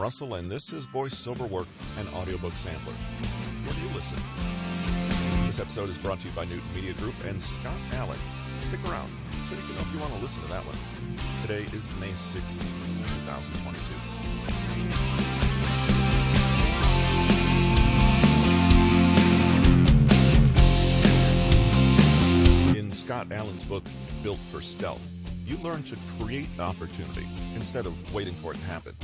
Russell, and this is voiceover work and audiobook sampler. Where do you listen? This episode is brought to you by NewtonMG Group and Scott Allan. Stick around so you can know if you want to listen to that one. Today is May 16, 2022. In Scott Allan's book, Built for Stealth, you learn to create opportunity instead of waiting for it to happen.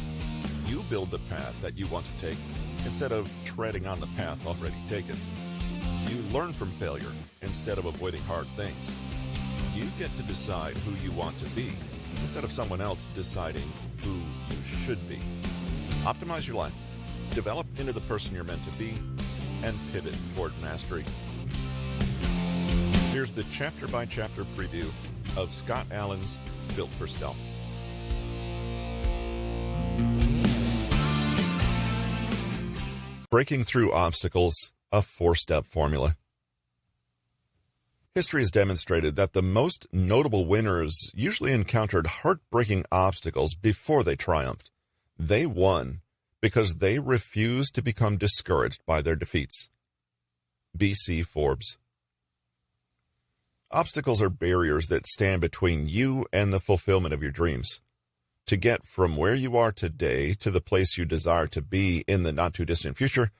You build the path that you want to take instead of treading on the path already taken. You learn from failure instead of avoiding hard things. You get to decide who you want to be instead of someone else deciding who you should be. Optimize your life, develop into the person you're meant to be, and pivot toward mastery. Here's the chapter-by-chapter preview of Scott Allan's Built for Stealth. Breaking through obstacles, a 4-step formula. History has demonstrated that the most notable winners usually encountered heartbreaking obstacles before they triumphed. They won because they refused to become discouraged by their defeats. B.C. Forbes. Obstacles are barriers that stand between you and the fulfillment of your dreams. To get from where you are today to the place you desire to be in the not-too-distant future,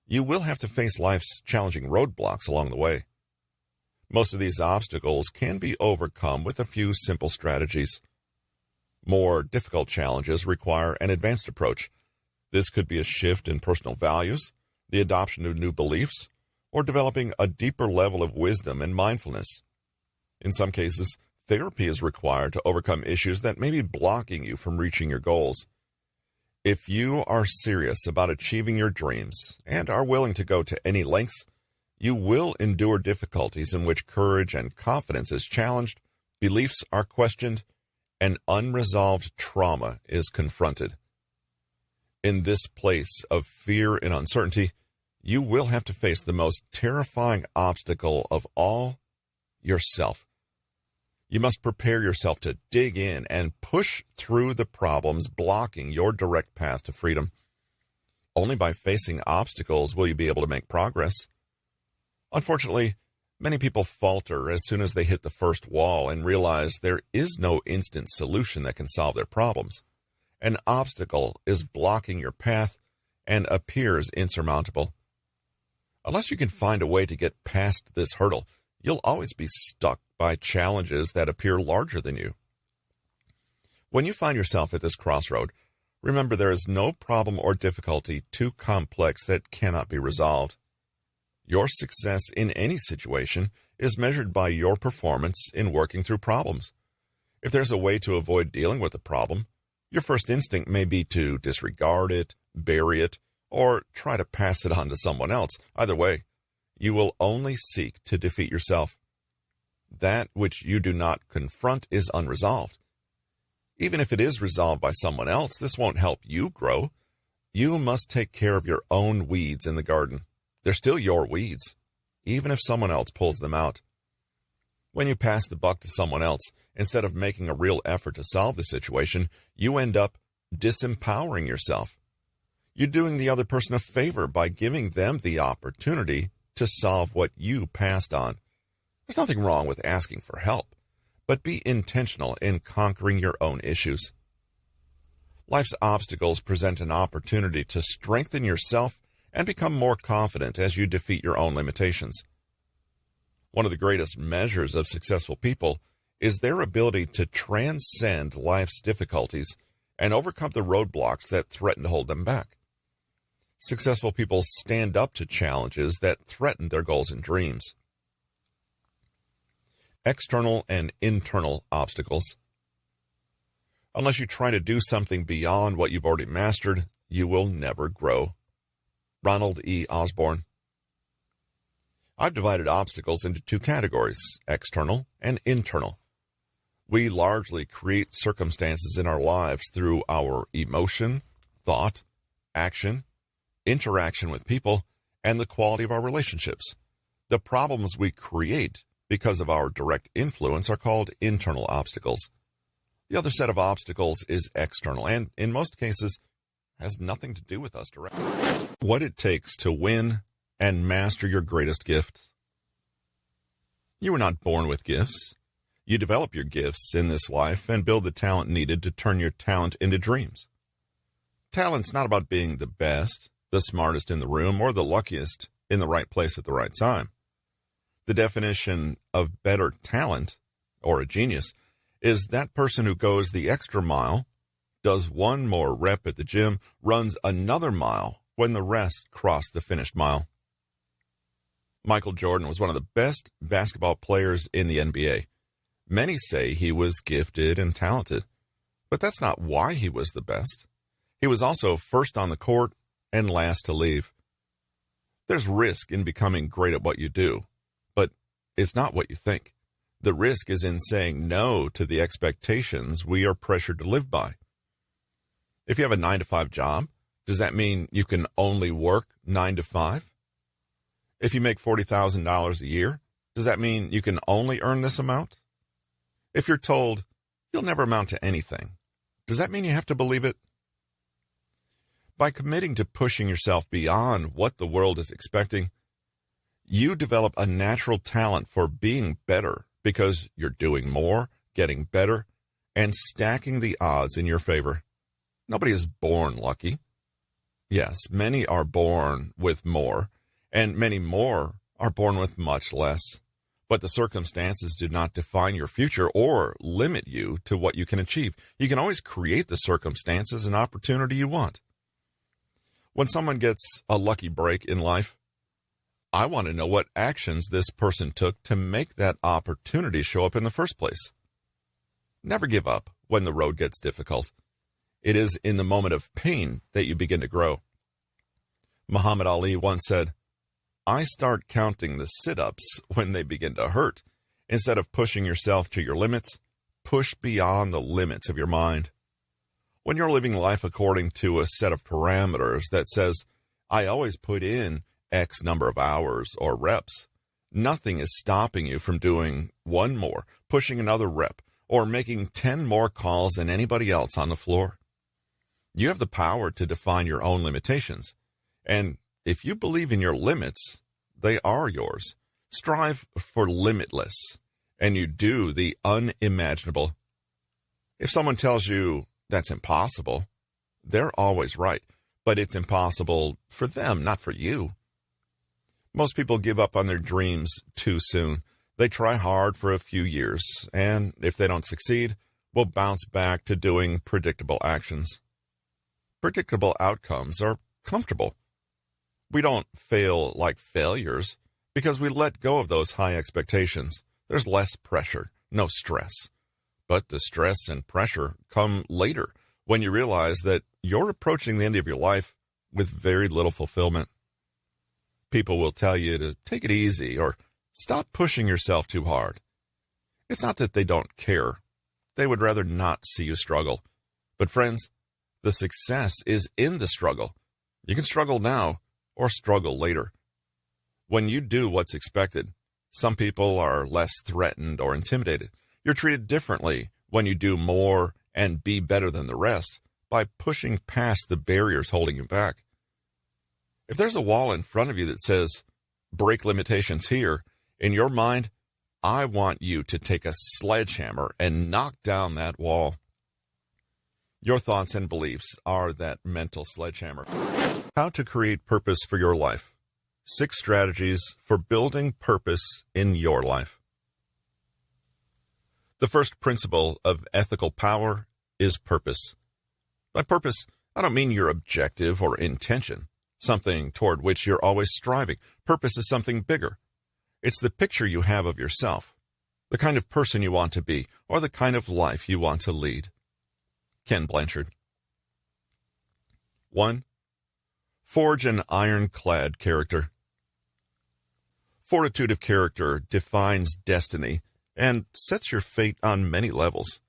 you will have to face life's challenging roadblocks along the way. Most of these obstacles can be overcome with a few simple strategies. More difficult challenges require an advanced approach. This could be a shift in personal values, the adoption of new beliefs, or developing a deeper level of wisdom and mindfulness. In some cases, therapy is required to overcome issues that may be blocking you from reaching your goals. If you are serious about achieving your dreams and are willing to go to any lengths, you will endure difficulties in which courage and confidence is challenged, beliefs are questioned, and unresolved trauma is confronted. In this place of fear and uncertainty, you will have to face the most terrifying obstacle of all, yourself. You must prepare yourself to dig in and push through the problems blocking your direct path to freedom. Only by facing obstacles will you be able to make progress. Unfortunately, many people falter as soon as they hit the first wall and realize there is no instant solution that can solve their problems. An obstacle is blocking your path and appears insurmountable. Unless you can find a way to get past this hurdle, you'll always be stuck by challenges that appear larger than you. When you find yourself at this crossroad, remember there is no problem or difficulty too complex that cannot be resolved. Your success in any situation is measured by your performance in working through problems. If there's a way to avoid dealing with a problem, your first instinct may be to disregard it, bury it, or try to pass it on to someone else. Either way, you will only seek to defeat yourself. That which you do not confront is unresolved. Even if it is resolved by someone else, this won't help you grow. You must take care of your own weeds in the garden. They're still your weeds, even if someone else pulls them out. When you pass the buck to someone else, instead of making a real effort to solve the situation, you end up disempowering yourself. You're doing the other person a favor by giving them the opportunity to solve what you passed on. There's nothing wrong with asking for help, but be intentional in conquering your own issues. Life's obstacles present an opportunity to strengthen yourself and become more confident as you defeat your own limitations. One of the greatest measures of successful people is their ability to transcend life's difficulties and overcome the roadblocks that threaten to hold them back. Successful people stand up to challenges that threaten their goals and dreams. External and internal obstacles. Unless you try to do something beyond what you've already mastered, you will never grow. Ronald E. Osborne. I've divided obstacles into two categories, external and internal. We largely create circumstances in our lives through our emotion, thought, action, interaction with people, and the quality of our relationships. The problems we create because of our direct influence are called internal obstacles. The other set of obstacles is external and, in most cases, has nothing to do with us directly. What it takes to win and master your greatest gifts. You were not born with gifts. You develop your gifts in this life and build the talent needed to turn your talent into dreams. Talent's not about being the best, the smartest in the room, or the luckiest in the right place at the right time. The definition of better talent, or a genius, is that person who goes the extra mile, does one more rep at the gym, runs another mile when the rest cross the finished mile. Michael Jordan was one of the best basketball players in the NBA. Many say he was gifted and talented, but that's not why he was the best. He was also first on the court and last to leave. There's risk in becoming great at what you do, but it's not what you think. The risk is in saying no to the expectations we are pressured to live by. If you have a 9-to-5 job, does that mean you can only work 9 to 5? If you make $40,000 a year, does that mean you can only earn this amount? If you're told you'll never amount to anything, does that mean you have to believe it? By committing to pushing yourself beyond what the world is expecting, you develop a natural talent for being better because you're doing more, getting better, and stacking the odds in your favor. Nobody is born lucky. Yes, many are born with more, and many more are born with much less. But the circumstances do not define your future or limit you to what you can achieve. You can always create the circumstances and opportunity you want. When someone gets a lucky break in life, I want to know what actions this person took to make that opportunity show up in the first place. Never give up when the road gets difficult. It is in the moment of pain that you begin to grow. Muhammad Ali once said, "I start counting the sit-ups when they begin to hurt. Instead of pushing yourself to your limits, push beyond the limits of your mind." When you're living life according to a set of parameters that says, "I always put in X number of hours or reps," nothing is stopping you from doing one more, pushing another rep, or making 10 more calls than anybody else on the floor. You have the power to define your own limitations. And if you believe in your limits, they are yours. Strive for limitless, and you do the unimaginable. If someone tells you that's impossible, they're always right, but it's impossible for them, not for you. Most people give up on their dreams too soon. They try hard for a few years, and if they don't succeed, will bounce back to doing predictable actions. Predictable outcomes are comfortable. We don't fail like failures because we let go of those high expectations. There's less pressure, no stress. But the stress and pressure come later when you realize that you're approaching the end of your life with very little fulfillment. People will tell you to take it easy or stop pushing yourself too hard. It's not that they don't care. They would rather not see you struggle. But friends, the success is in the struggle. You can struggle now or struggle later. When you do what's expected, some people are less threatened or intimidated. You're treated differently when you do more and be better than the rest by pushing past the barriers holding you back. If there's a wall in front of you that says, "Break limitations here," in your mind, I want you to take a sledgehammer and knock down that wall. Your thoughts and beliefs are that mental sledgehammer. How to create purpose for your life. 6 strategies for building purpose in your life. The first principle of ethical power is purpose. By purpose, I don't mean your objective or intention, something toward which you're always striving. Purpose is something bigger. It's the picture you have of yourself, the kind of person you want to be, or the kind of life you want to lead. Ken Blanchard. 1. Forge an ironclad character. Fortitude of character defines destiny and sets your fate on many levels.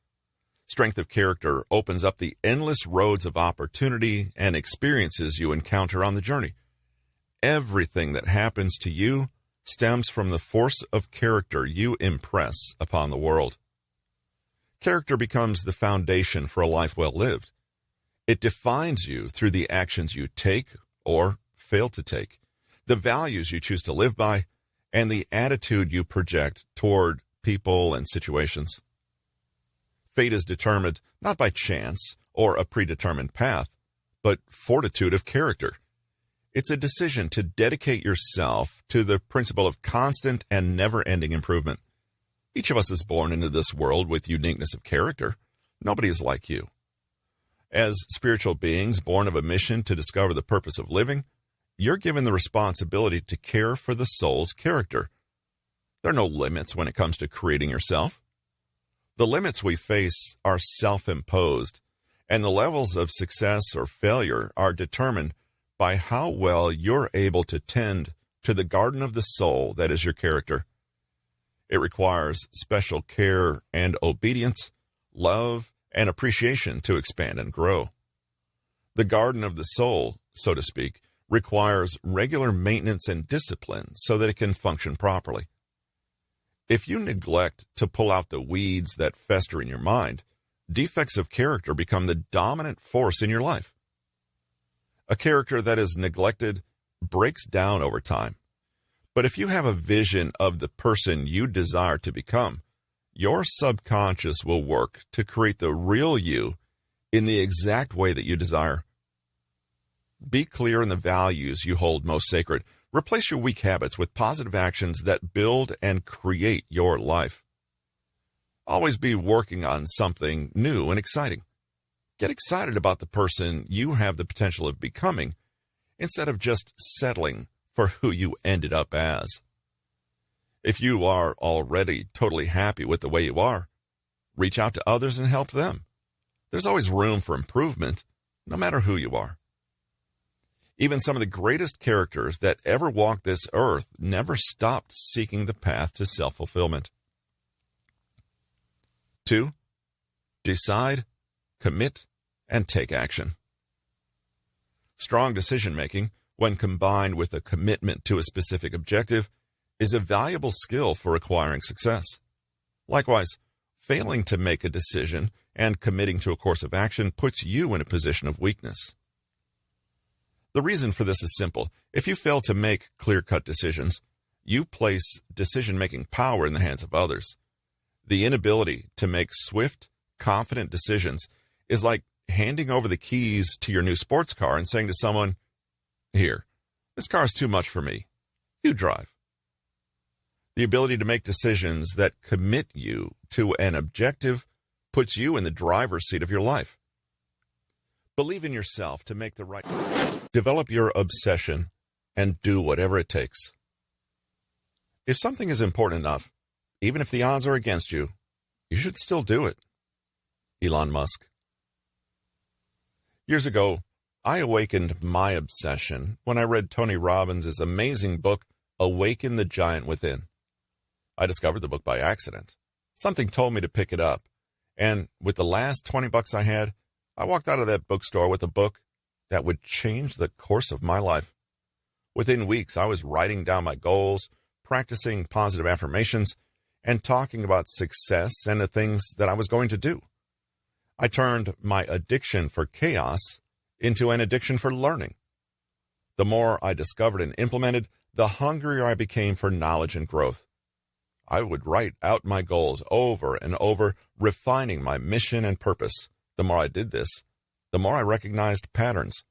Strength of character opens up the endless roads of opportunity and experiences you encounter on the journey. Everything that happens to you stems from the force of character you impress upon the world. Character becomes the foundation for a life well lived. It defines you through the actions you take or fail to take, the values you choose to live by, and the attitude you project toward people and situations. Fate is determined not by chance or a predetermined path, but fortitude of character. It's a decision to dedicate yourself to the principle of constant and never-ending improvement. Each of us is born into this world with uniqueness of character. Nobody is like you. As spiritual beings born of a mission to discover the purpose of living, you're given the responsibility to care for the soul's character. There are no limits when it comes to creating yourself. The limits we face are self-imposed, and the levels of success or failure are determined by how well you're able to tend to the garden of the soul that is your character. It requires special care and obedience, love, and appreciation to expand and grow. The garden of the soul, so to speak, requires regular maintenance and discipline so that it can function properly. If you neglect to pull out the weeds that fester in your mind, defects of character become the dominant force in your life. A character that is neglected breaks down over time. But if you have a vision of the person you desire to become, your subconscious will work to create the real you in the exact way that you desire. Be clear in the values you hold most sacred. Replace your weak habits with positive actions that build and create your life. Always be working on something new and exciting. Get excited about the person you have the potential of becoming instead of just settling for who you ended up as. If you are already totally happy with the way you are, reach out to others and help them. There's always room for improvement, no matter who you are. Even some of the greatest characters that ever walked this earth never stopped seeking the path to self-fulfillment. 2. Decide, commit, and take action. Strong decision-making, when combined with a commitment to a specific objective, is a valuable skill for acquiring success. Likewise, failing to make a decision and committing to a course of action puts you in a position of weakness. The reason for this is simple. If you fail to make clear-cut decisions, you place decision-making power in the hands of others. The inability to make swift, confident decisions is like handing over the keys to your new sports car and saying to someone, "Here, this car is too much for me. You drive." The ability to make decisions that commit you to an objective puts you in the driver's seat of your life. Believe in yourself to make the right. Develop your obsession and do whatever it takes. If something is important enough, even if the odds are against you, you should still do it. Elon Musk. Years ago, I awakened my obsession when I read Tony Robbins' amazing book, Awaken the Giant Within. I discovered the book by accident. Something told me to pick it up, and with the last $20 I had, I walked out of that bookstore with a book that would change the course of my life. Within weeks, I was writing down my goals, practicing positive affirmations, and talking about success and the things that I was going to do. I turned my addiction for chaos into an addiction for learning. The more I discovered and implemented, the hungrier I became for knowledge and growth. I would write out my goals over and over, refining my mission and purpose. The more I did this, the more I recognized patterns.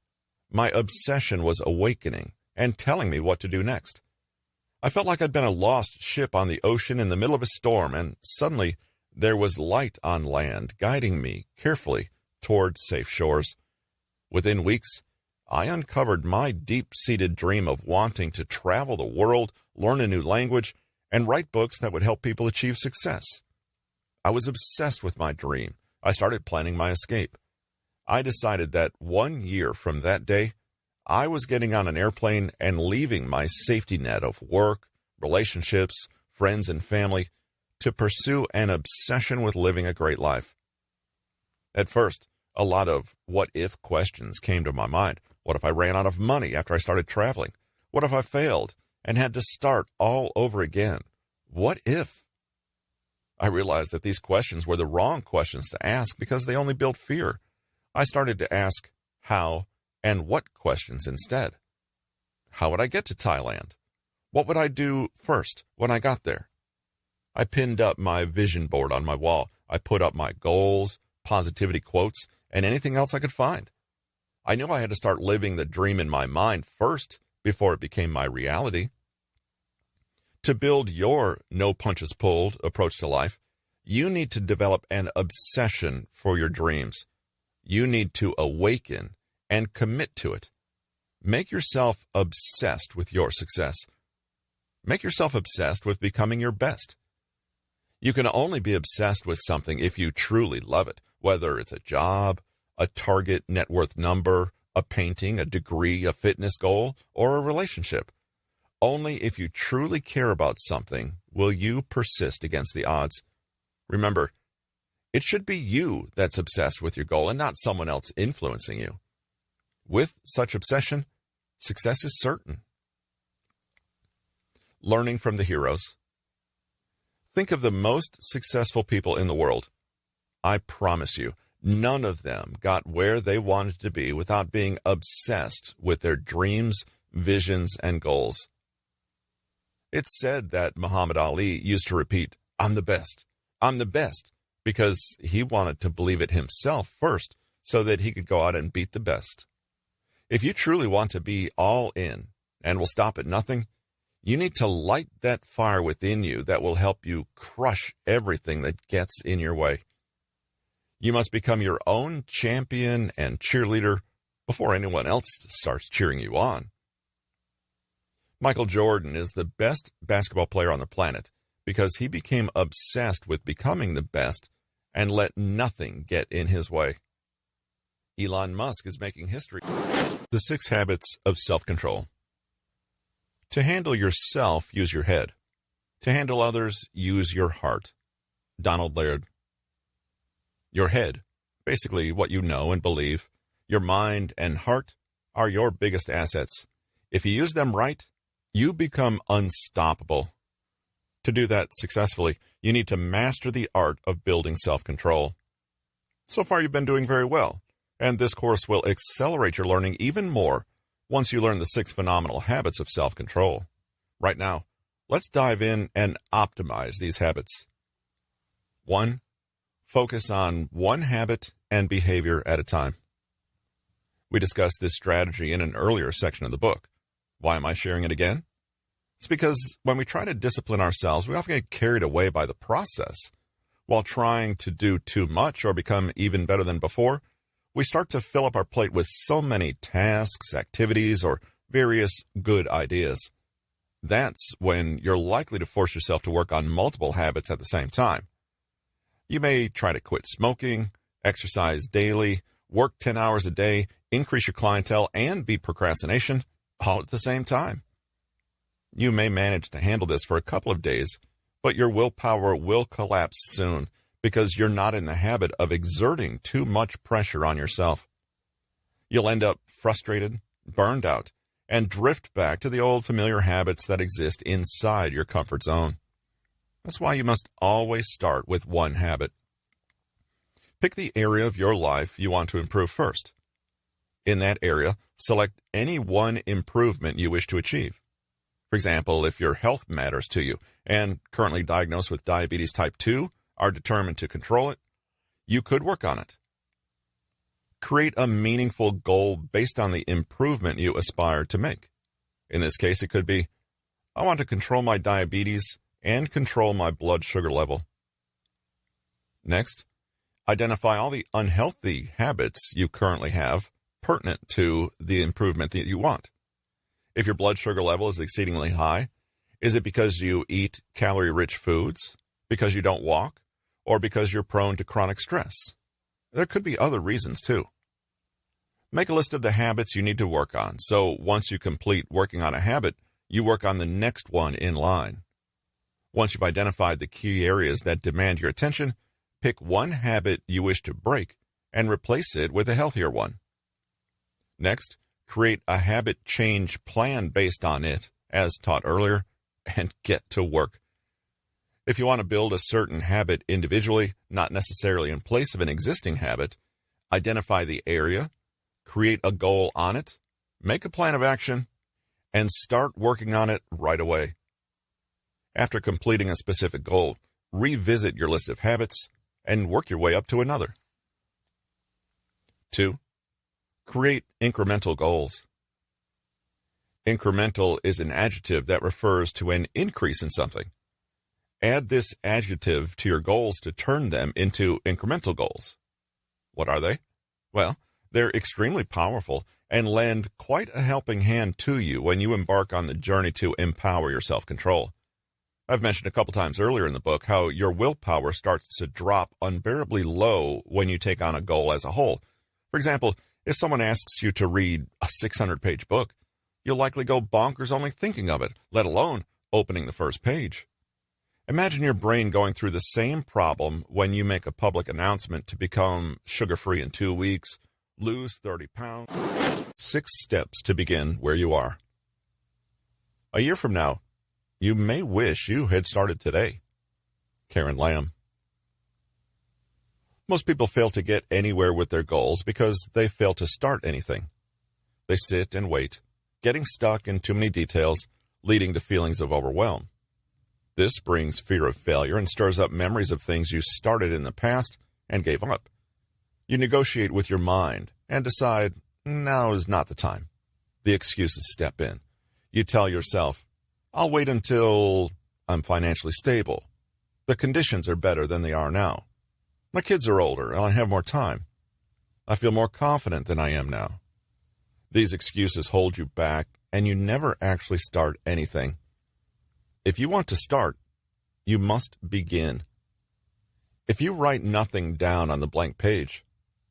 My obsession was awakening and telling me what to do next. I felt like I'd been a lost ship on the ocean in the middle of a storm, and suddenly there was light on land guiding me carefully toward safe shores. Within weeks, I uncovered my deep-seated dream of wanting to travel the world, learn a new language, and write books that would help people achieve success. I was obsessed with my dream. I started planning my escape. I decided that 1 year from that day, I was getting on an airplane and leaving my safety net of work, relationships, friends, and family to pursue an obsession with living a great life. At first, a lot of what-if questions came to my mind. What if I ran out of money after I started traveling? What if I failed and had to start all over again? What if? I realized that these questions were the wrong questions to ask because they only built fear. I started to ask how and what questions instead. How would I get to Thailand? What would I do first when I got there? I pinned up my vision board on my wall. I put up my goals, positivity quotes, and anything else I could find. I knew I had to start living the dream in my mind first before it became my reality. To build your no punches pulled approach to life, you need to develop an obsession for your dreams. You need to awaken and commit to it. Make yourself obsessed with your success. Make yourself obsessed with becoming your best. You can only be obsessed with something if you truly love it, whether it's a job, a target net worth number, a painting, a degree, a fitness goal, or a relationship. Only if you truly care about something will you persist against the odds. Remember, it should be you that's obsessed with your goal and not someone else influencing you. With such obsession, success is certain. Learning from the heroes. Think of the most successful people in the world. I promise you, none of them got where they wanted to be without being obsessed with their dreams, visions, and goals. It's said that Muhammad Ali used to repeat, "I'm the best. I'm the best," because he wanted to believe it himself first so that he could go out and beat the best. If you truly want to be all in and will stop at nothing, you need to light that fire within you that will help you crush everything that gets in your way. You must become your own champion and cheerleader before anyone else starts cheering you on. Michael Jordan is the best basketball player on the planet because he became obsessed with becoming the best and let nothing get in his way. Elon Musk is making history. The 6 habits of self-control. To handle yourself, use your head. To handle others, use your heart. Donald Laird. Your head, basically what you know and believe, your mind and heart are your biggest assets. If you use them right, you become unstoppable. To do that successfully, you need to master the art of building self-control. So far, you've been doing very well, and this course will accelerate your learning even more once you learn the 6 phenomenal habits of self-control. Right now, let's dive in and optimize these habits. 1. Focus on one habit and behavior at a time. We discussed this strategy in an earlier section of the book. Why am I sharing it again? It's because when we try to discipline ourselves, we often get carried away by the process. While trying to do too much or become even better than before, we start to fill up our plate with so many tasks, activities, or various good ideas. That's when you're likely to force yourself to work on multiple habits at the same time. You may try to quit smoking, exercise daily, work 10 hours a day, increase your clientele, and beat procrastination all at the same time. You may manage to handle this for a couple of days, but your willpower will collapse soon because you're not in the habit of exerting too much pressure on yourself. You'll end up frustrated, burned out, and drift back to the old familiar habits that exist inside your comfort zone. That's why you must always start with one habit. Pick the area of your life you want to improve first. In that area, select any one improvement you wish to achieve. For example, if your health matters to you and currently diagnosed with diabetes type 2 are determined to control it, you could work on it. Create a meaningful goal based on the improvement you aspire to make. In this case, it could be, I want to control my diabetes and control my blood sugar level. Next, identify all the unhealthy habits you currently have pertinent to the improvement that you want. If your blood sugar level is exceedingly high, is it because you eat calorie-rich foods, because you don't walk, or because you're prone to chronic stress? There could be other reasons too. Make a list of the habits you need to work on, so once you complete working on a habit, you work on the next one in line. Once you've identified the key areas that demand your attention, pick one habit you wish to break and replace it with a healthier one. Next, create a habit change plan based on it, as taught earlier, and get to work. If you want to build a certain habit individually, not necessarily in place of an existing habit, Identify the area, create a goal on it, make a plan of action, and start working on it right away. After completing a specific goal, revisit your list of habits and work your way up to another. 2. Create incremental goals. Incremental is an adjective that refers to an increase in something. Add this adjective to your goals to turn them into incremental goals. What are they? Well, they're extremely powerful and lend quite a helping hand to you when you embark on the journey to empower your self-control. I've mentioned a couple times earlier in the book how your willpower starts to drop unbearably low when you take on a goal as a whole. For example, if someone asks you to read a 600-page book, you'll likely go bonkers only thinking of it, let alone opening the first page. Imagine your brain going through the same problem when you make a public announcement to become sugar-free in 2 weeks, lose 30 pounds. 6 steps to begin where you are. A year from now, you may wish you had started today. Karen Lamb. Most people fail to get anywhere with their goals because they fail to start anything. They sit and wait, getting stuck in too many details, leading to feelings of overwhelm. This brings fear of failure and stirs up memories of things you started in the past and gave up. You negotiate with your mind and decide, now is not the time. The excuses step in. You tell yourself, I'll wait until I'm financially stable. The conditions are better than they are now. My kids are older and I have more time. I feel more confident than I am now. These excuses hold you back and you never actually start anything. If you want to start, you must begin. If you write nothing down on the blank page,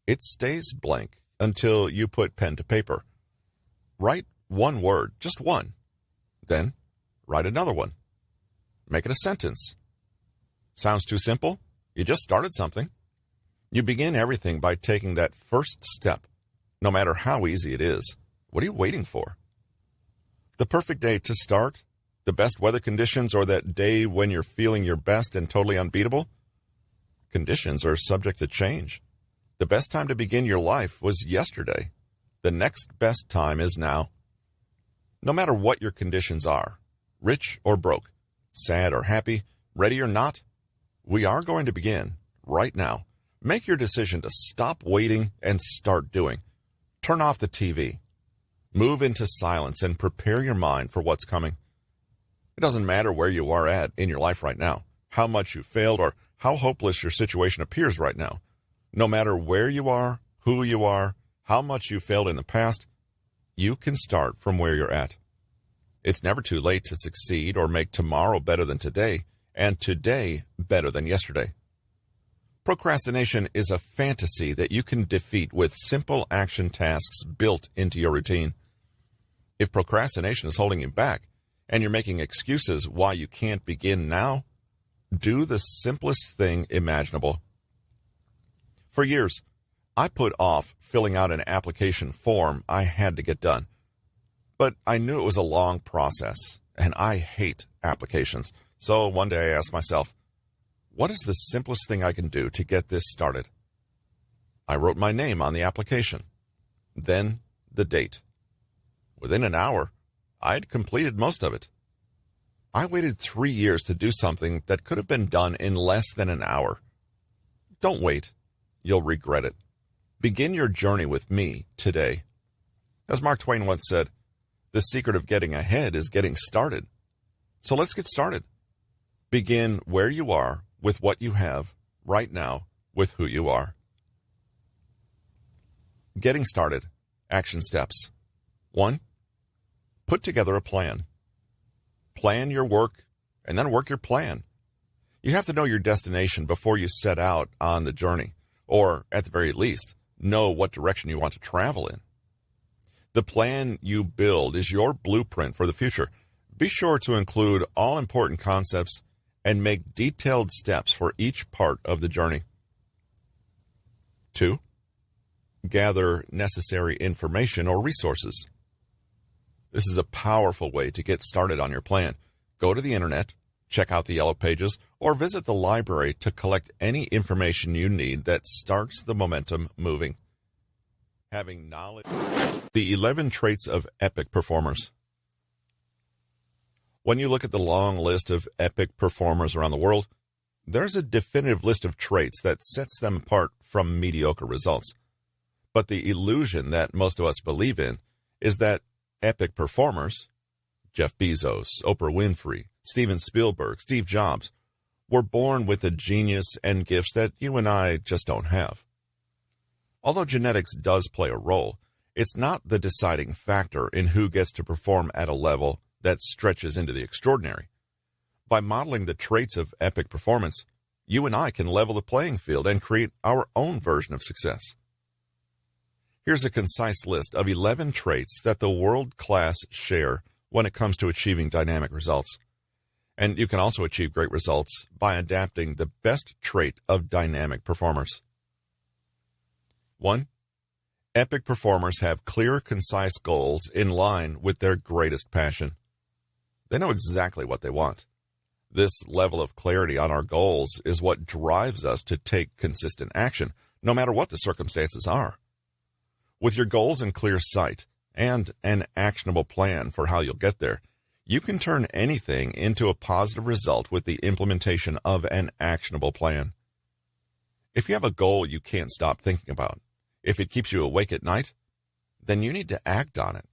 it stays blank until you put pen to paper. Write one word, just one. Then write another one. Make it a sentence. Sounds too simple? You just started something. You begin everything by taking that first step, no matter how easy it is. What are you waiting for? The perfect day to start? The best weather conditions, or that day when you're feeling your best and totally unbeatable? Conditions are subject to change. The best time to begin your life was yesterday. The next best time is now. No matter what your conditions are, rich or broke, sad or happy, ready or not, we are going to begin right now. Make your decision to stop waiting and start doing. Turn off the TV. Move into silence and prepare your mind for what's coming. It doesn't matter where you are at in your life right now, how much you failed, or how hopeless your situation appears right now. No matter where you are, who you are, how much you failed in the past, you can start from where you're at. It's never too late to succeed or make tomorrow better than today, and today better than yesterday. Procrastination is a fantasy that you can defeat with simple action tasks built into your routine. If procrastination is holding you back, and you're making excuses why you can't begin now, do the simplest thing imaginable. For years, I put off filling out an application form I had to get done. But I knew it was a long process, and I hate applications. So one day I asked myself, what is the simplest thing I can do to get this started? I wrote my name on the application, then the date. Within an hour, I'd completed most of it. I waited 3 years to do something that could have been done in less than an hour. Don't wait. You'll regret it. Begin your journey with me today. As Mark Twain once said, the secret of getting ahead is getting started. So let's get started. Begin where you are with what you have right now with who you are. Getting started. Action steps. 1. Put together a plan. Plan your work and then work your plan. You have to know your destination before you set out on the journey, or at the very least, know what direction you want to travel in. The plan you build is your blueprint for the future. Be sure to include all important concepts and make detailed steps for each part of the journey. 2. Gather necessary information or resources. This is a powerful way to get started on your plan. Go to the internet, check out the yellow pages, or visit the library to collect any information you need that starts the momentum moving. having knowledge. The 11 traits of epic performers. When you look at the long list of epic performers around the world, there's a definitive list of traits that sets them apart from mediocre results. But the illusion that most of us believe in is that epic performers, Jeff Bezos, Oprah Winfrey, Steven Spielberg, Steve Jobs, were born with a genius and gifts that you and I just don't have. Although genetics does play a role, it's not the deciding factor in who gets to perform at a level that stretches into the extraordinary. By modeling the traits of epic performance, you and I can level the playing field and create our own version of success. Here's a concise list of 11 traits that the world class share when it comes to achieving dynamic results. And you can also achieve great results by adapting the best trait of dynamic performers. 1. Epic performers have clear, concise goals in line with their greatest passion. They know exactly what they want. This level of clarity on our goals is what drives us to take consistent action, no matter what the circumstances are. With your goals in clear sight and an actionable plan for how you'll get there, you can turn anything into a positive result with the implementation of an actionable plan. If you have a goal you can't stop thinking about, if it keeps you awake at night, then you need to act on it.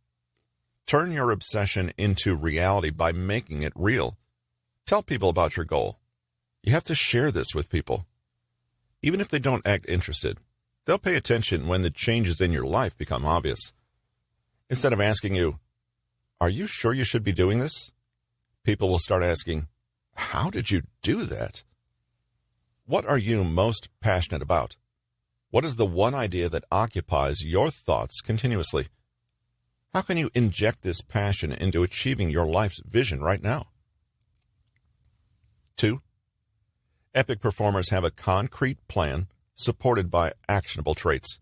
Turn your obsession into reality by making it real. Tell people about your goal. You have to share this with people. Even if they don't act interested, they'll pay attention when the changes in your life become obvious. Instead of asking you, "Are you sure you should be doing this?" people will start asking, "How did you do that?" What are you most passionate about? What is the one idea that occupies your thoughts continuously? How can you inject this passion into achieving your life's vision right now? 2. Epic performers have a concrete plan supported by actionable traits.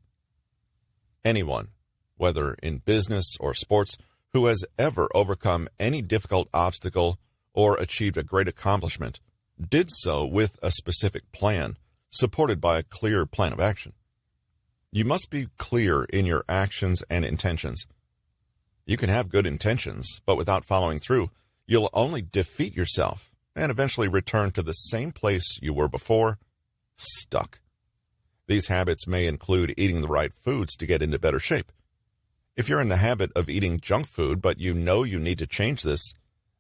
Anyone, whether in business or sports, who has ever overcome any difficult obstacle or achieved a great accomplishment did so with a specific plan supported by a clear plan of action. You must be clear in your actions and intentions. You can have good intentions, but without following through, you'll only defeat yourself and eventually return to the same place you were before, stuck. These habits may include eating the right foods to get into better shape. If you're in the habit of eating junk food, but you know you need to change this,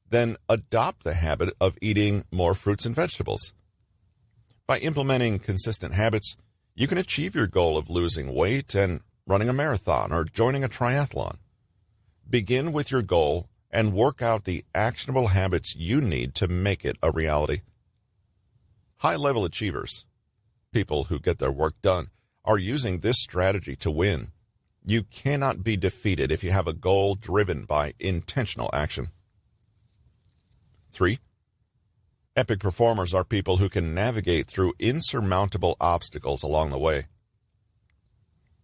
then adopt the habit of eating more fruits and vegetables. By implementing consistent habits, you can achieve your goal of losing weight and running a marathon or joining a triathlon. Begin with your goal and work out the actionable habits you need to make it a reality. High-level achievers, people who get their work done, are using this strategy to win. You cannot be defeated if you have a goal driven by intentional action. 3. Epic performers are people who can navigate through insurmountable obstacles along the way.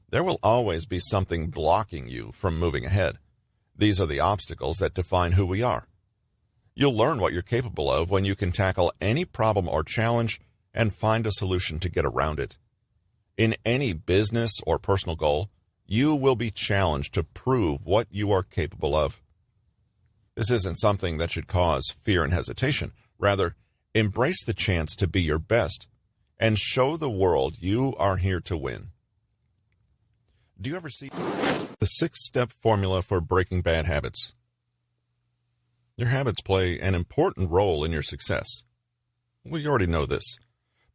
There will always be something blocking you from moving ahead. These are the obstacles that define who we are. You'll learn what you're capable of when you can tackle any problem or challenge and find a solution to get around it. In any business or personal goal, you will be challenged to prove what you are capable of. This isn't something that should cause fear and hesitation. Rather, embrace the chance to be your best and show the world you are here to win. Do you ever see the 6-step formula for breaking bad habits? Your habits play an important role in your success. We already know this,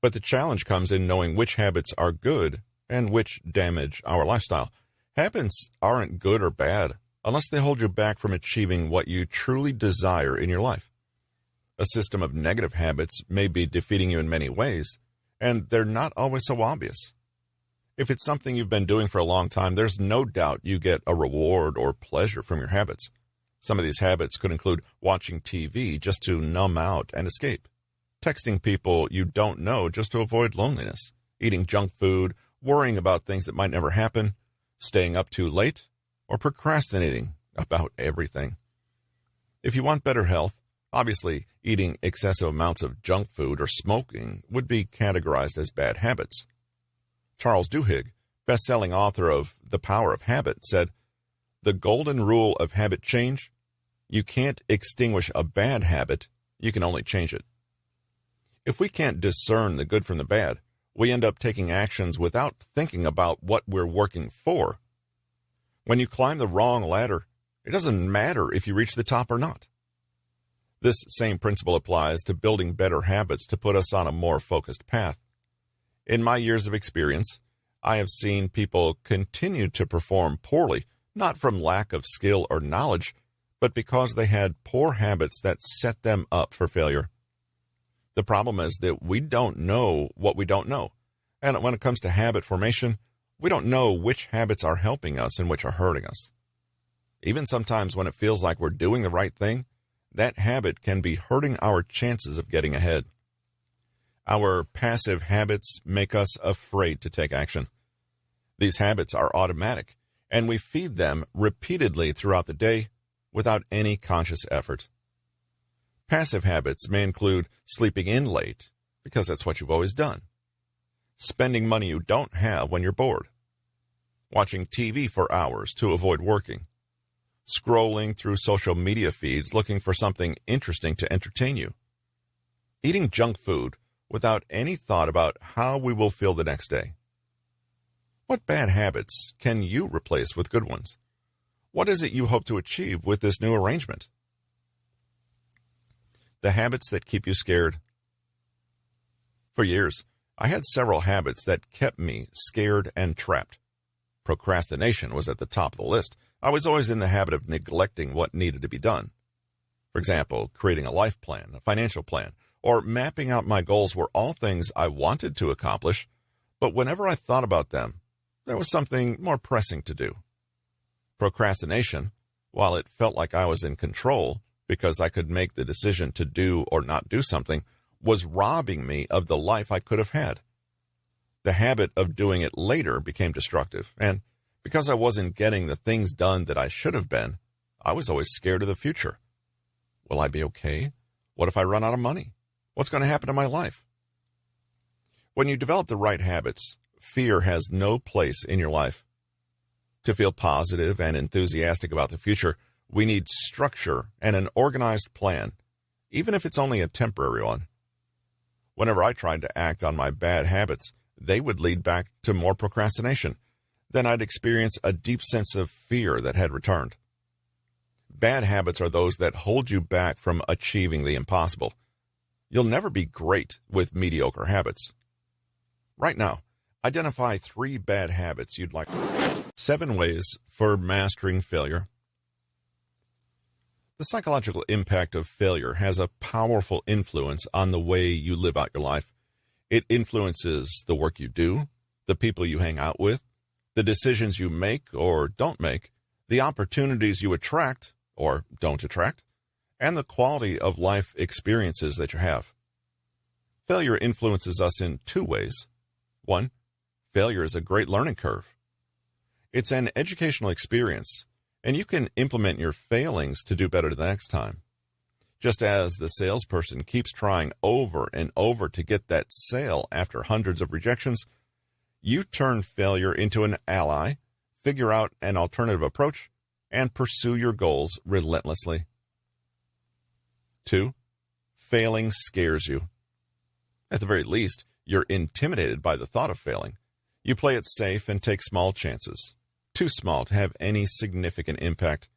but the challenge comes in knowing which habits are good and which damage our lifestyle. Habits aren't good or bad unless they hold you back from achieving what you truly desire in your life. A system of negative habits may be defeating you in many ways, and they're not always so obvious. If it's something you've been doing for a long time, there's no doubt you get a reward or pleasure from your habits. Some of these habits could include watching TV just to numb out and escape, texting people you don't know just to avoid loneliness, eating junk food, worrying about things that might never happen, staying up too late, or procrastinating about everything. If you want better health, obviously eating excessive amounts of junk food or smoking would be categorized as bad habits. Charles Duhigg, best-selling author of The Power of Habit, said, "The golden rule of habit change: you can't extinguish a bad habit, you can only change it." If we can't discern the good from the bad, we end up taking actions without thinking about what we're working for. When you climb the wrong ladder, it doesn't matter if you reach the top or not. This same principle applies to building better habits to put us on a more focused path. In my years of experience, I have seen people continue to perform poorly, not from lack of skill or knowledge, but because they had poor habits that set them up for failure. The problem is that we don't know what we don't know. And when it comes to habit formation, we don't know which habits are helping us and which are hurting us. Even sometimes when it feels like we're doing the right thing, that habit can be hurting our chances of getting ahead. Our passive habits make us afraid to take action. These habits are automatic, and we feed them repeatedly throughout the day without any conscious effort. Passive habits may include sleeping in late, because that's what you've always done, spending money you don't have when you're bored, watching TV for hours to avoid working, scrolling through social media feeds looking for something interesting to entertain you, eating junk food without any thought about how we will feel the next day. What bad habits can you replace with good ones? What is it you hope to achieve with this new arrangement? The habits that keep you scared. For years, I had several habits that kept me scared and trapped. Procrastination was at the top of the list. I was always in the habit of neglecting what needed to be done. For example, creating a life plan, a financial plan, or mapping out my goals were all things I wanted to accomplish, but whenever I thought about them, there was something more pressing to do. Procrastination, while it felt like I was in control because I could make the decision to do or not do something, was robbing me of the life I could have had. The habit of doing it later became destructive, and because I wasn't getting the things done that I should have been, I was always scared of the future. Will I be okay? What if I run out of money? What's going to happen to my life? When you develop the right habits, fear has no place in your life. To feel positive and enthusiastic about the future, we need structure and an organized plan, even if it's only a temporary one. Whenever I tried to act on my bad habits, they would lead back to more procrastination. Then I'd experience a deep sense of fear that had returned. Bad habits are those that hold you back from achieving the impossible. You'll never be great with mediocre habits. Right now, identify 3 bad habits you'd like. 7 ways for mastering failure. The psychological impact of failure has a powerful influence on the way you live out your life. It influences the work you do, the people you hang out with, the decisions you make or don't make, the opportunities you attract or don't attract, and the quality of life experiences that you have. Failure influences us in 2 ways. 1, failure is a great learning curve. It's an educational experience, and you can implement your failings to do better the next time. Just as the salesperson keeps trying over and over to get that sale after hundreds of rejections, you turn failure into an ally, figure out an alternative approach, and pursue your goals relentlessly. 2, failing scares you. At the very least, you're intimidated by the thought of failing. You play it safe and take small chances, too small to have any significant impact.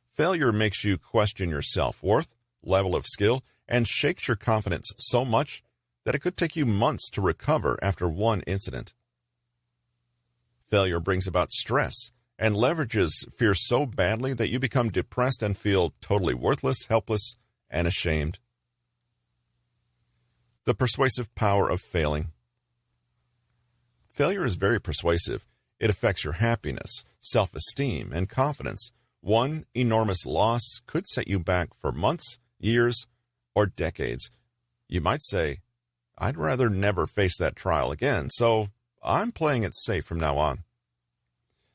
Failure makes you question your self-worth, level of skill, and shakes your confidence so much that it could take you months to recover after one incident. Failure brings about stress and leverages fear so badly that you become depressed and feel totally worthless, helpless, and ashamed. The persuasive power of failing. Failure is very persuasive. It affects your happiness, self-esteem, and confidence. One enormous loss could set you back for months, years, or decades. You might say, I'd rather never face that trial again, so I'm playing it safe from now on.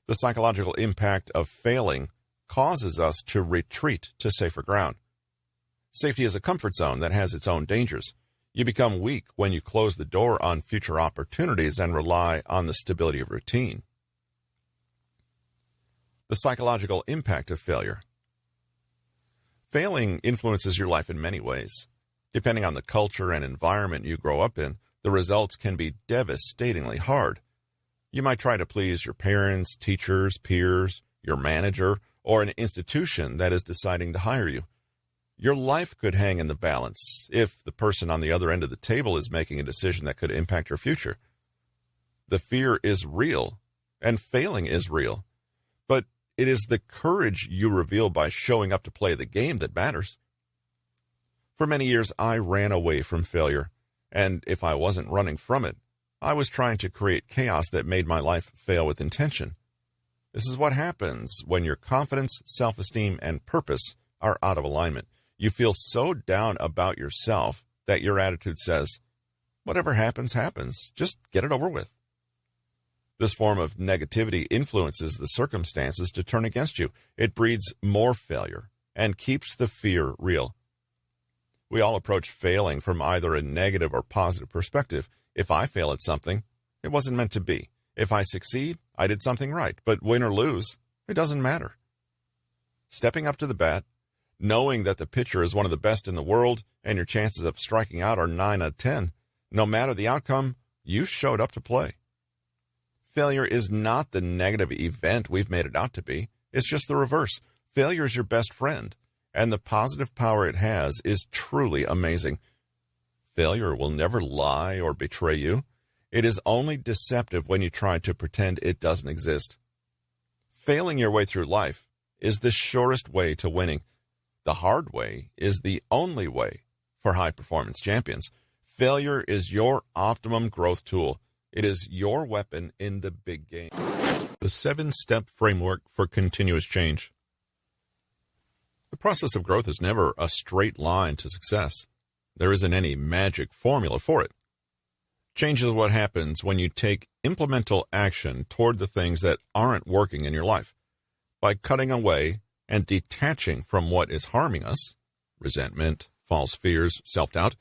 The psychological impact of failing causes us to retreat to safer ground. Safety is a comfort zone that has its own dangers. You become weak when you close the door on future opportunities and rely on the stability of routine. The psychological impact of failure. Failing influences your life in many ways. Depending on the culture and environment you grow up in, the results can be devastatingly hard. You might try to please your parents, teachers, peers, your manager, or an institution that is deciding to hire you. Your life could hang in the balance if the person on the other end of the table is making a decision that could impact your future. The fear is real, and failing is real. But it is the courage you reveal by showing up to play the game that matters. For many years, I ran away from failure, and if I wasn't running from it, I was trying to create chaos that made my life fail with intention. This is what happens when your confidence, self-esteem, and purpose are out of alignment. You feel so down about yourself that your attitude says, whatever happens, happens. Just get it over with. This form of negativity influences the circumstances to turn against you. It breeds more failure and keeps the fear real. We all approach failing from either a negative or positive perspective. If I fail at something, it wasn't meant to be. If I succeed, I did something right. But win or lose, it doesn't matter. Stepping up to the bat, knowing that the pitcher is one of the best in the world and your chances of striking out are 9 out of 10, no matter the outcome, you showed up to play. Failure is not the negative event we've made it out to be. It's just the reverse. Failure is your best friend, and the positive power it has is truly amazing. Failure will never lie or betray you. It is only deceptive when you try to pretend it doesn't exist. Failing your way through life is the surest way to winning. The hard way is the only way for high-performance champions. Failure is your optimum growth tool. It is your weapon in the big game. The 7-step framework for continuous change. The process of growth is never a straight line to success. There isn't any magic formula for it. Change is what happens when you take incremental action toward the things that aren't working in your life. By cutting away and detaching from what is harming us, resentment, false fears, self-doubt,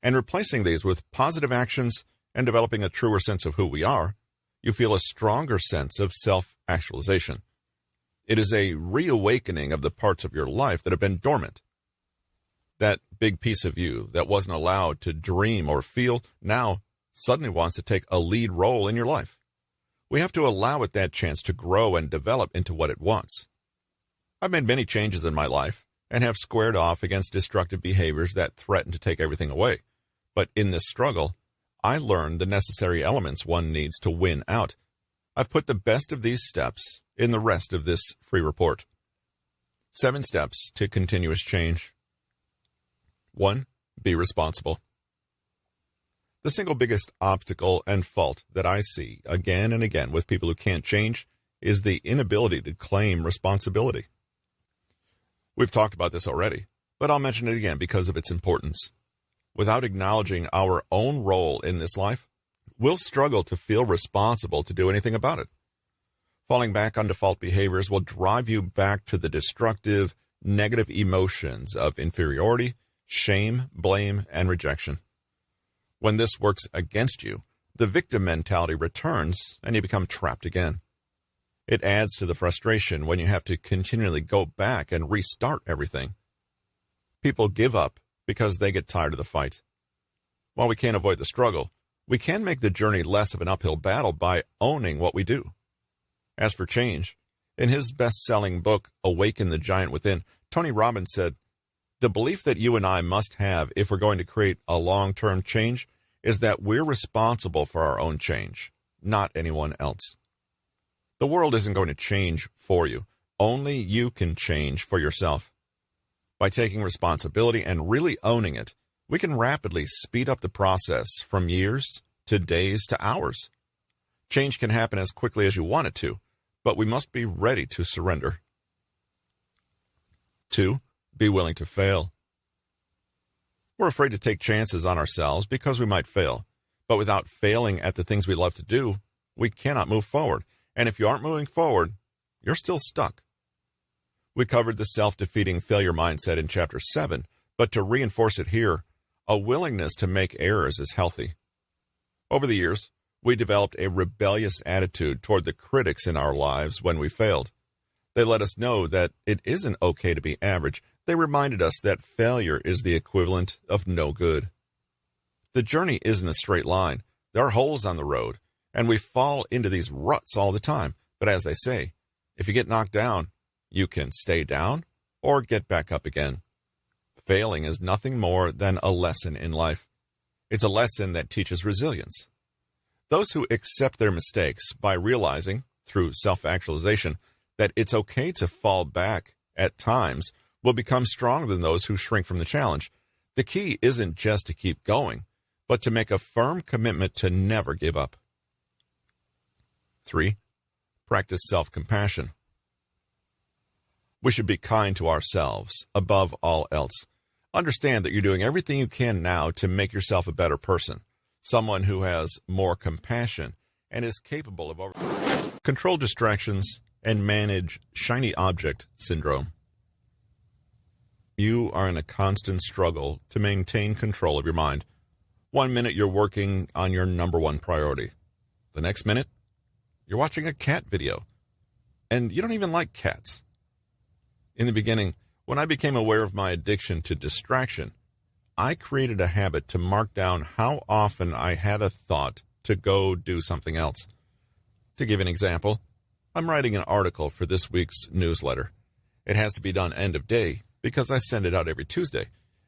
and replacing these with positive actions and developing a truer sense of who we are, you feel a stronger sense of self-actualization. It is a reawakening of the parts of your life that have been dormant. That big piece of you that wasn't allowed to dream or feel now suddenly wants to take a lead role in your life. We have to allow it that chance to grow and develop into what it wants. I've made many changes in my life and have squared off against destructive behaviors that threaten to take everything away. But in this struggle, I learned the necessary elements one needs to win out. I've put the best of these steps in the rest of this free report. 7 steps to continuous change. 1. Be responsible. The single biggest obstacle and fault that I see again and again with people who can't change is the inability to claim responsibility. We've talked about this already, but I'll mention it again because of its importance. Without acknowledging our own role in this life, we'll struggle to feel responsible to do anything about it. Falling back on default behaviors will drive you back to the destructive, negative emotions of inferiority, shame, blame, and rejection. When this works against you, the victim mentality returns and you become trapped again. It adds to the frustration when you have to continually go back and restart everything. People give up because they get tired of the fight. While we can't avoid the struggle, we can make the journey less of an uphill battle by owning what we do. As for change, in his best-selling book, Awaken the Giant Within, Tony Robbins said, "The belief that you and I must have if we're going to create a long-term change is that we're responsible for our own change, not anyone else." The world isn't going to change for you. Only you can change for yourself. By taking responsibility and really owning it, we can rapidly speed up the process from years to days to hours. Change can happen as quickly as you want it to, but we must be ready to surrender. 2. Be willing to fail. We're afraid to take chances on ourselves because we might fail. But without failing at the things we love to do, we cannot move forward. And if you aren't moving forward, you're still stuck. We covered the self-defeating failure mindset in Chapter 7, but to reinforce it here, A willingness to make errors is healthy. Over the years, we developed a rebellious attitude toward the critics in our lives when we failed. They let us know that it isn't okay to be average. They reminded us that failure is the equivalent of no good. The journey isn't a straight line. There are holes on the road, and we fall into these ruts all the time. But as they say, if you get knocked down, you can stay down or get back up again. Failing is nothing more than a lesson in life. It's a lesson that teaches resilience. Those who accept their mistakes by realizing, through self-actualization, that it's okay to fall back at times will become stronger than those who shrink from the challenge. The key isn't just to keep going, but to make a firm commitment to never give up. 3. Practice self-compassion. We should be kind to ourselves above all else. Understand that you're doing everything you can now to make yourself a better person, someone who has more compassion and is capable of control distractions and manage shiny object syndrome. You are in a constant struggle to maintain control of your mind. 1 minute you're working on your number one priority. The next minute, you're watching a cat video, and you don't even like cats. In the beginning, when I became aware of my addiction to distraction, I created a habit to mark down how often I had a thought to go do something else. To give an example, I'm writing an article for this week's newsletter. It has to be done end of day because I send it out every Tuesday.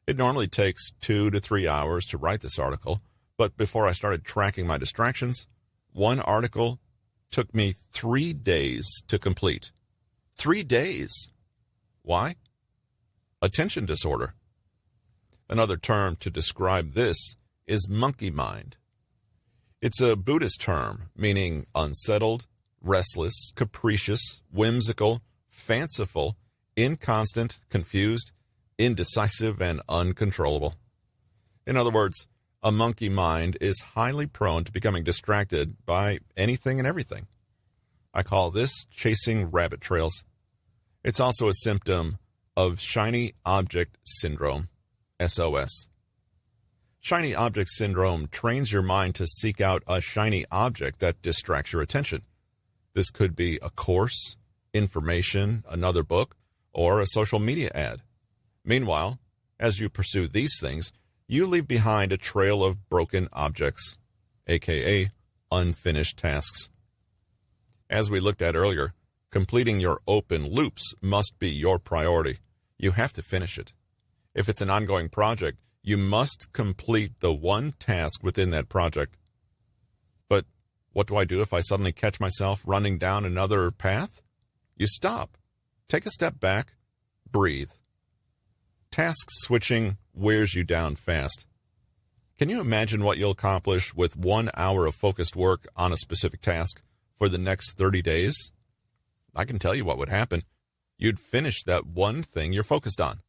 It normally takes 2 to 3 hours to write this article, but before I started tracking my distractions, one article took me 3 days to complete. 3 days! Why? Attention disorder. Another term to describe this is monkey mind. It's a Buddhist term meaning unsettled, restless, capricious, whimsical, fanciful, inconstant, confused, indecisive, and uncontrollable. In other words, a monkey mind is highly prone to becoming distracted by anything and everything. I call this chasing rabbit trails. It's also a symptom of shiny object syndrome, SOS. Shiny object syndrome trains your mind to seek out a shiny object that distracts your attention. This could be a course, information, another book, or a social media ad. Meanwhile, as you pursue these things, you leave behind a trail of broken objects, aka unfinished tasks. As we looked at earlier, completing your open loops must be your priority. You have to finish it. If it's an ongoing project, you must complete the one task within that project. But what do I do if I suddenly catch myself running down another path? You stop. Take a step back. Breathe. Task switching wears you down fast. Can you imagine what you'll accomplish with 1 hour of focused work on a specific task for the next 30 days? I can tell you what would happen. You'd finish that one thing you're focused on.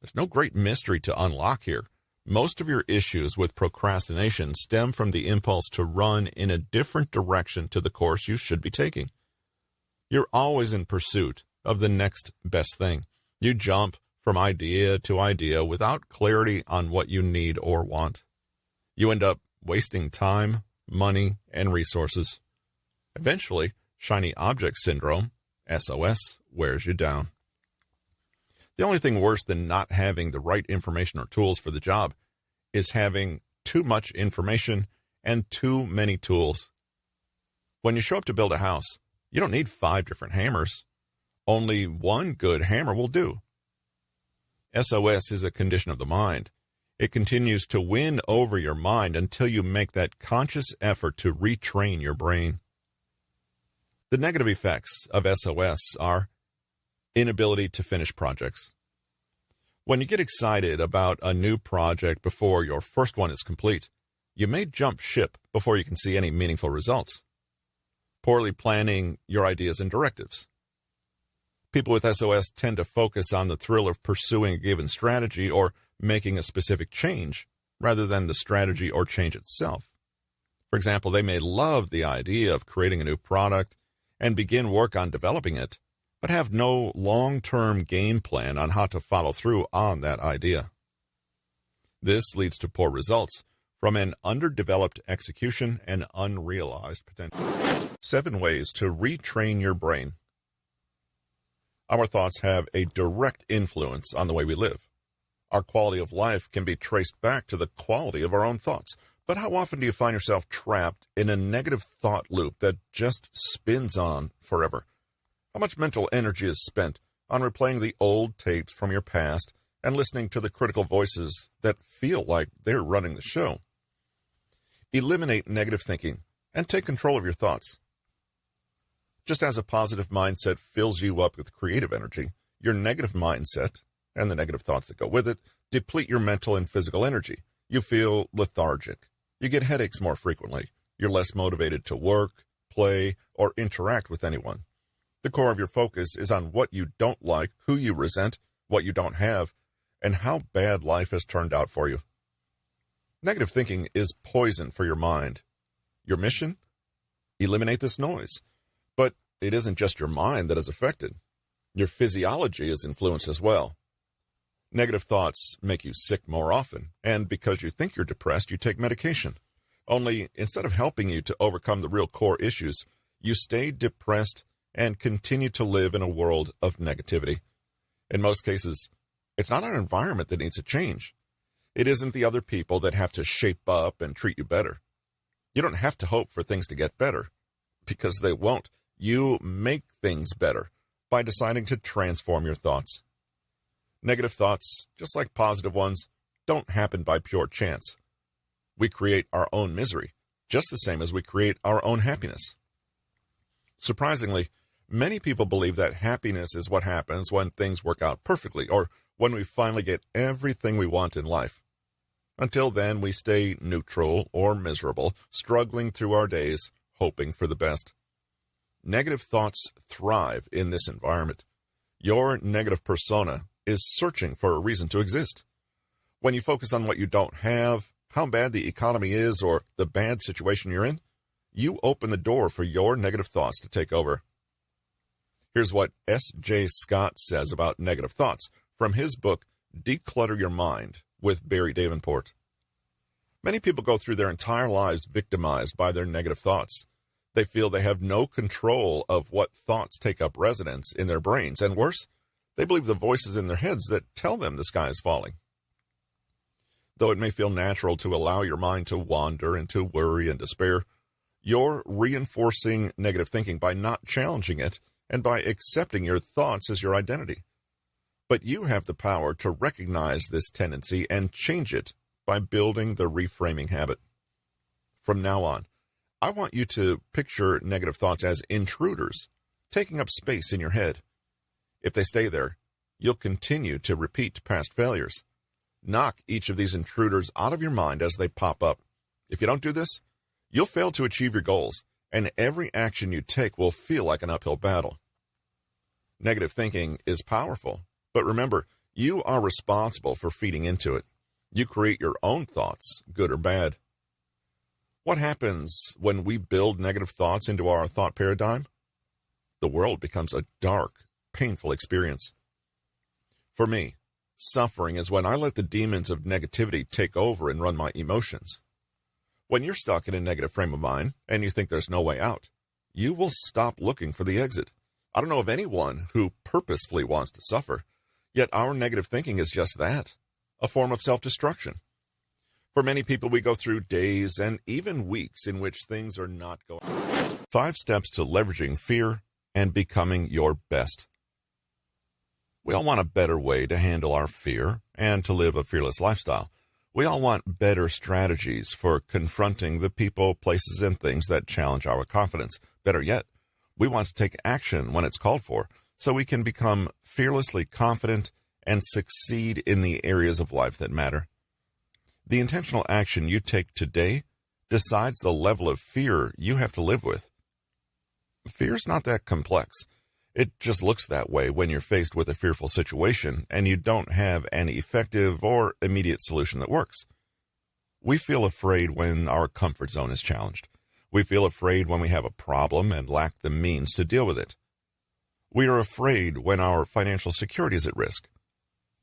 There's no great mystery to unlock here. Most of your issues with procrastination stem from the impulse to run in a different direction to the course you should be taking. You're always in pursuit of the next best thing. You jump from idea to idea without clarity on what you need or want. You end up wasting time, money, and resources. Eventually, shiny object syndrome, SOS, wears you down. The only thing worse than not having the right information or tools for the job is having too much information and too many tools. When you show up to build a house, you don't need 5 different hammers. Only one good hammer will do. SOS is a condition of the mind. It continues to win over your mind until you make that conscious effort to retrain your brain. The negative effects of SOS are inability to finish projects. When you get excited about a new project before your first one is complete, you may jump ship before you can see any meaningful results. Poorly planning your ideas and directives. People with SOS tend to focus on the thrill of pursuing a given strategy or making a specific change rather than the strategy or change itself. For example, they may love the idea of creating a new product and begin work on developing it, but have no long-term game plan on how to follow through on that idea. This leads to poor results from an underdeveloped execution and unrealized potential. 7 ways to retrain your brain. Our thoughts have a direct influence on the way we live. Our quality of life can be traced back to the quality of our own thoughts. But how often do you find yourself trapped in a negative thought loop that just spins on forever? How much mental energy is spent on replaying the old tapes from your past and listening to the critical voices that feel like they're running the show? Eliminate negative thinking and take control of your thoughts. Just as a positive mindset fills you up with creative energy, your negative mindset, and the negative thoughts that go with it, deplete your mental and physical energy. You feel lethargic. You get headaches more frequently. You're less motivated to work, play, or interact with anyone. The core of your focus is on what you don't like, who you resent, what you don't have, and how bad life has turned out for you. Negative thinking is poison for your mind. Your mission? Eliminate this noise. But it isn't just your mind that is affected. Your physiology is influenced as well. Negative thoughts make you sick more often, and because you think you're depressed, you take medication. Only, instead of helping you to overcome the real core issues, you stay depressed and continue to live in a world of negativity. In most cases, it's not our environment that needs to change. It isn't the other people that have to shape up and treat you better. You don't have to hope for things to get better, because they won't. You make things better by deciding to transform your thoughts. Negative thoughts, just like positive ones, don't happen by pure chance. We create our own misery, just the same as we create our own happiness. Surprisingly, many people believe that happiness is what happens when things work out perfectly, or when we finally get everything we want in life. Until then, we stay neutral or miserable, struggling through our days, hoping for the best. Negative thoughts thrive in this environment. Your negative persona is searching for a reason to exist. When you focus on what you don't have, how bad the economy is, or the bad situation you're in, you open the door for your negative thoughts to take over. Here's what S.J. Scott says about negative thoughts from his book, Declutter Your Mind, with Barry Davenport. Many people go through their entire lives victimized by their negative thoughts. They feel they have no control of what thoughts take up residence in their brains, and worse, they believe the voices in their heads that tell them the sky is falling. Though it may feel natural to allow your mind to wander into worry and despair, you're reinforcing negative thinking by not challenging it and by accepting your thoughts as your identity. But you have the power to recognize this tendency and change it by building the reframing habit. From now on, I want you to picture negative thoughts as intruders, taking up space in your head. If they stay there, you'll continue to repeat past failures. Knock each of these intruders out of your mind as they pop up. If you don't do this, you'll fail to achieve your goals, and every action you take will feel like an uphill battle. Negative thinking is powerful, but remember, you are responsible for feeding into it. You create your own thoughts, good or bad. What happens when we build negative thoughts into our thought paradigm? The world becomes a dark, painful experience. For me, suffering is when I let the demons of negativity take over and run my emotions. When you're stuck in a negative frame of mind and you think there's no way out, you will stop looking for the exit. I don't know of anyone who purposefully wants to suffer, yet our negative thinking is just that, a form of self-destruction. For many people, we go through days and even weeks in which things are not going. 5 steps to leveraging fear and becoming your best. We all want a better way to handle our fear and to live a fearless lifestyle. We all want better strategies for confronting the people, places, and things that challenge our confidence. Better yet, we want to take action when it's called for, so we can become fearlessly confident and succeed in the areas of life that matter. The intentional action you take today decides the level of fear you have to live with. Fear's not that complex. It just looks that way when you're faced with a fearful situation and you don't have an effective or immediate solution that works. We feel afraid when our comfort zone is challenged. We feel afraid when we have a problem and lack the means to deal with it. We are afraid when our financial security is at risk.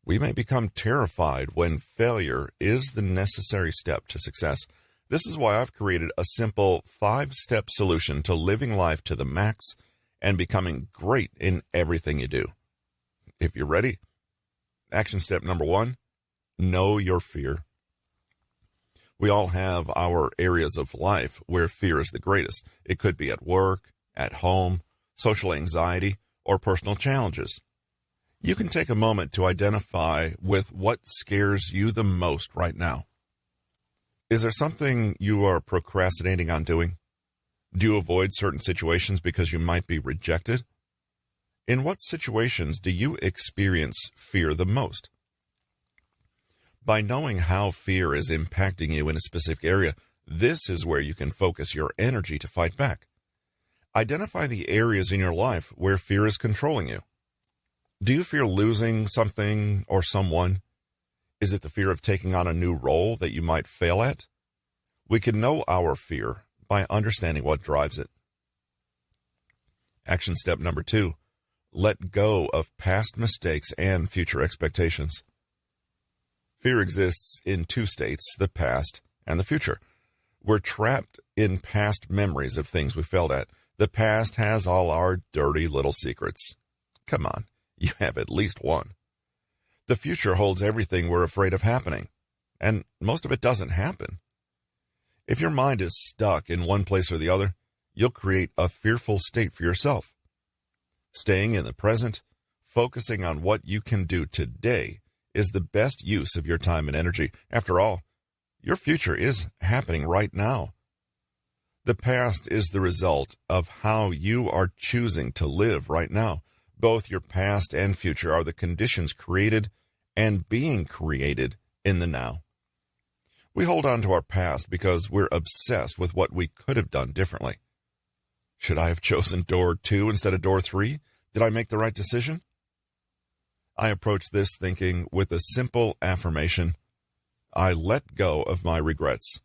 We may become terrified when failure is the necessary step to success. This is why I've created a simple 5-step solution to living life to the max and becoming great in everything you do. If you're ready, action step number 1, know your fear. We all have our areas of life where fear is the greatest. It could be at work, at home, social anxiety, or personal challenges. You can take a moment to identify with what scares you the most right now. Is there something you are procrastinating on doing? Do you avoid certain situations because you might be rejected? In what situations do you experience fear the most? By knowing how fear is impacting you in a specific area, this is where you can focus your energy to fight back. Identify the areas in your life where fear is controlling you. Do you fear losing something or someone? Is it the fear of taking on a new role that you might fail at? We can know our fear by understanding what drives it. Action step number 2, let go of past mistakes and future expectations. Fear exists in 2 states, the past and the future. We're trapped in past memories of things we failed at. The past has all our dirty little secrets. Come on, you have at least one. The future holds everything we're afraid of happening, and most of it doesn't happen. If your mind is stuck in one place or the other, you'll create a fearful state for yourself. Staying in the present, focusing on what you can do today, is the best use of your time and energy. After all, your future is happening right now. The past is the result of how you are choosing to live right now. Both your past and future are the conditions created and being created in the now. We hold on to our past because we're obsessed with what we could have done differently. Should I have chosen door 2 instead of door 3? Did I make the right decision? I approach this thinking with a simple affirmation. I let go of my regrets.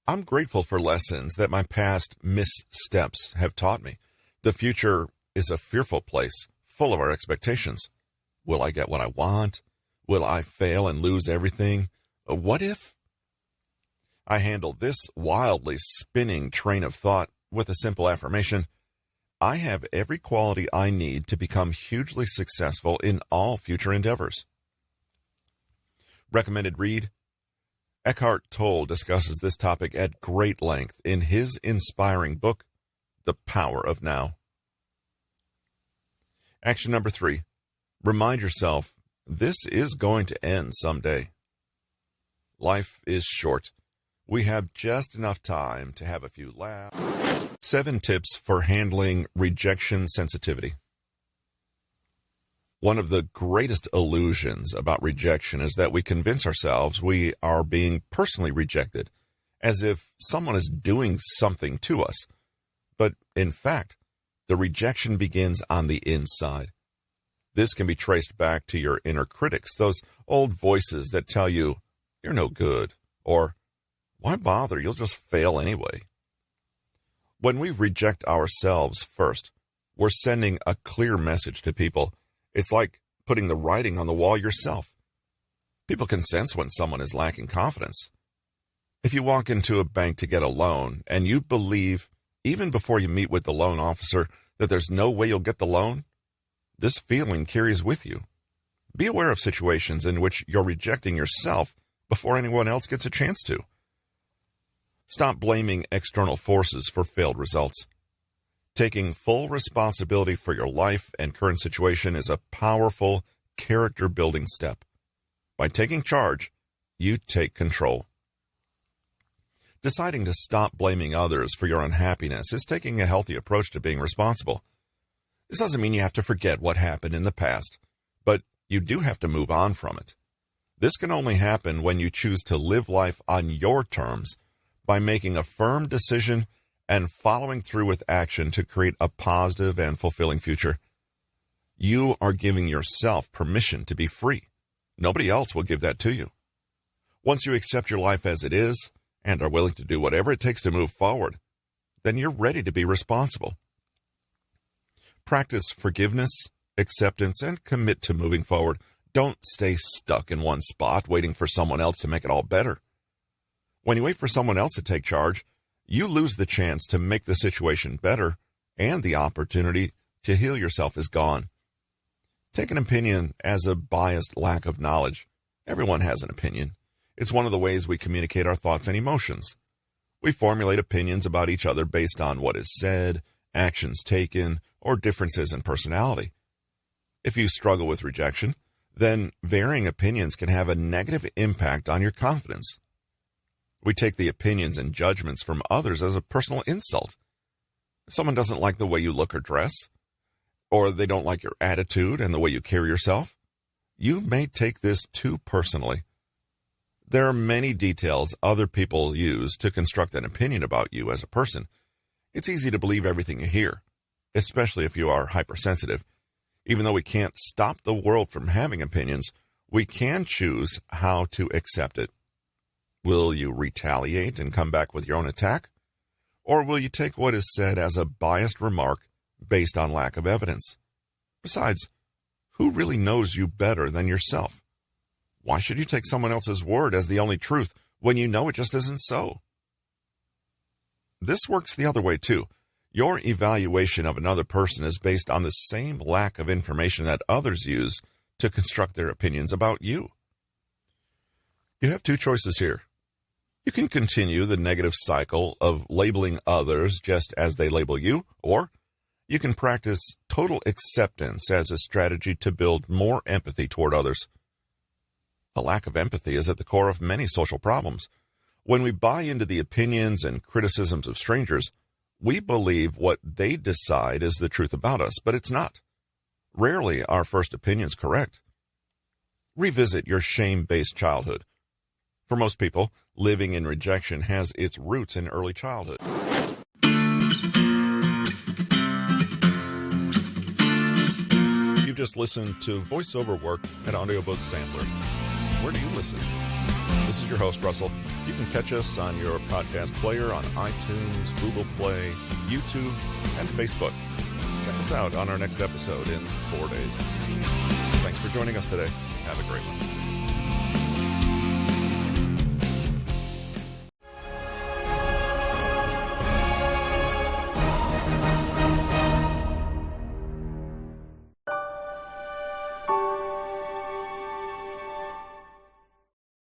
I'm grateful for lessons that my past missteps have taught me. The future is a fearful place, full of our expectations. Will I get what I want? Will I fail and lose everything? What if? I handle this wildly spinning train of thought with a simple affirmation. I have every quality I need to become hugely successful in all future endeavors. Recommended read. Eckhart Tolle discusses this topic at great length in his inspiring book, The Power of Now. Action number 3. Remind yourself, this is going to end someday. Life is short. We have just enough time to have a few laughs. 7 tips for handling rejection sensitivity. One of the greatest illusions about rejection is that we convince ourselves we are being personally rejected, as if someone is doing something to us. But in fact, the rejection begins on the inside. This can be traced back to your inner critics, those old voices that tell you, you're no good, or why bother, you'll just fail anyway. When we reject ourselves first, we're sending a clear message to people. It's like putting the writing on the wall yourself. People can sense when someone is lacking confidence. If you walk into a bank to get a loan and you believe, even before you meet with the loan officer, that there's no way you'll get the loan, this feeling carries with you. Be aware of situations in which you're rejecting yourself before anyone else gets a chance to. Stop blaming external forces for failed results. Taking full responsibility for your life and current situation is a powerful character-building step. By taking charge, you take control. Deciding to stop blaming others for your unhappiness is taking a healthy approach to being responsible. This doesn't mean you have to forget what happened in the past, but you do have to move on from it. This can only happen when you choose to live life on your terms by making a firm decision and following through with action to create a positive and fulfilling future. You are giving yourself permission to be free. Nobody else will give that to you. Once you accept your life as it is and are willing to do whatever it takes to move forward, then you're ready to be responsible. Practice forgiveness, acceptance, and commit to moving forward. Don't stay stuck in one spot waiting for someone else to make it all better. When you wait for someone else to take charge, you lose the chance to make the situation better, and the opportunity to heal yourself is gone. Take an opinion as a biased lack of knowledge. Everyone has an opinion. It's one of the ways we communicate our thoughts and emotions. We formulate opinions about each other based on what is said, actions taken, or differences in personality. If you struggle with rejection, then varying opinions can have a negative impact on your confidence. We take the opinions and judgments from others as a personal insult. If someone doesn't like the way you look or dress, or they don't like your attitude and the way you carry yourself, you may take this too personally. There are many details other people use to construct an opinion about you as a person. It's easy to believe everything you hear, especially if you are hypersensitive. Even though we can't stop the world from having opinions, we can choose how to accept it. Will you retaliate and come back with your own attack? Or will you take what is said as a biased remark based on lack of evidence? Besides, who really knows you better than yourself? Why should you take someone else's word as the only truth when you know it just isn't so? This works the other way too. Your evaluation of another person is based on the same lack of information that others use to construct their opinions about you. You have two choices here. You can continue the negative cycle of labeling others just as they label you, or you can practice total acceptance as a strategy to build more empathy toward others. A lack of empathy is at the core of many social problems. When we buy into the opinions and criticisms of strangers, we believe what they decide is the truth about us, but it's not. Rarely are first opinions correct. Revisit your shame-based childhood. For most people, living in rejection has its roots in early childhood. You just listened to voiceover work at Audiobook Sampler. Where do you listen? This is your host, Russell. You can catch us on your podcast player on iTunes, Google Play, YouTube, and Facebook. Check us out on our next episode in 4 days. Thanks for joining us today. Have a great one.